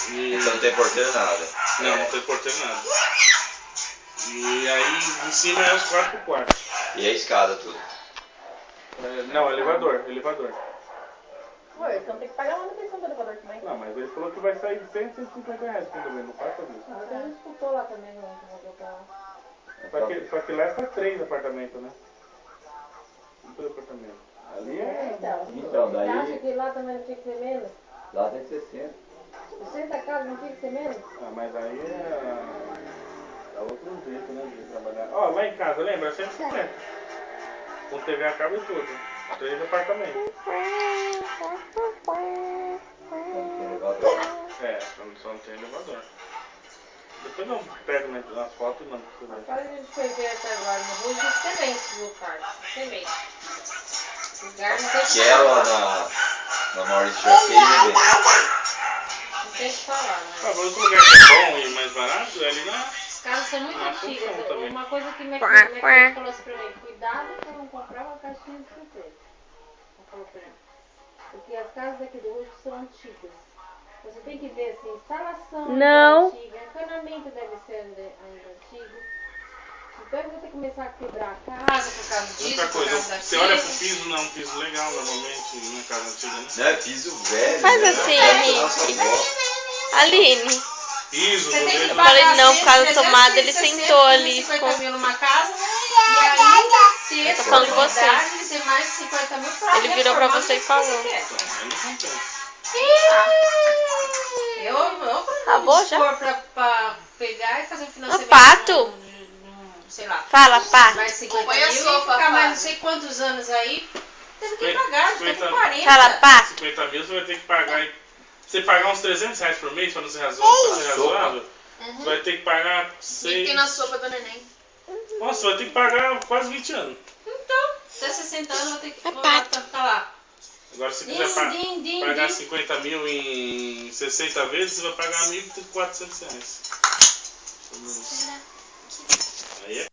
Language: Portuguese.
Então não tem porteiro nada. Não tem porteiro nada. E aí em cima é os 4x4. E a escada tudo. Não, elevador. Ué, então tem que pagar a manutenção do elevador também. Não, mas ele falou que vai sair de 100 a 150 reais também, não faça isso. Mas a gente escutou lá também, não mandou pra lá. Só que lá é só 3 apartamentos, né? Não tem apartamento. Ali é... Então, Você acha que lá também não tinha que ser menos? Lá tem 60. 60 casas não tinha que ser menos? Ah, mas aí é outro jeito, né, de trabalhar. Ó, lá em casa, lembra? 150. Com TV a cabo e tudo. 3 apartamentos. Só não tem elevador. Depois eu pego nas fotos e mando pra você ver. Quase a gente foi ver até agora no Rio de semente do quarto. Semente. Lugar não tem que Quero falar. na Maurício Joaquim, né? Não tem que falar, né? Ah, mas outro lugar que é bom e mais barato é ali na... As casas são muito antigas. também. Uma coisa que minha filha falou assim pra mim, cuidado pra não comprar uma caixinha de surpresa. Ela falou pra mim. Porque as casas daqui do Rio são antigas. Você tem que ver assim, instalação antiga, encanamento deve ser ainda antigo. Então eu vou ter que começar a quebrar a casa por causa disso. Outra coisa, por causa você olha pro piso, não é um piso legal normalmente na casa antiga, né? Não é piso velho. Faz né? assim, Nossa, Henrique. avó. Aline. Piso, Você tem que beleza? Eu falei não, por causa da 360, tomada, ele sentou ali. 50 mil numa casa, e aí, se esse Tô falando de você. ele tem mais de 50 mil pra Ele virou pra reformar você e do que falou. você quer. Então, aí não compensa. Eu Acabou já? pra pegar e fazer um financiamento. Pato? Sei lá. Fala, pá. Mais 50 Põe a mil sopa, e ficar Fábio. mais não sei quantos anos aí, tendo que pagar, já tô com 40. Fala, pá. 50 mil você vai ter que pagar. Você pagar uns 300 reais por mês pra não ser razoável, você vai ter que pagar E 6. tem na sopa do neném. Nossa, você vai ter que pagar quase 20 anos. Então, até 60 anos eu tenho que pato. ficar lá. Agora, se quiser pagar 50 mil em 60 vezes, você vai pagar 1.400 reais. Aí é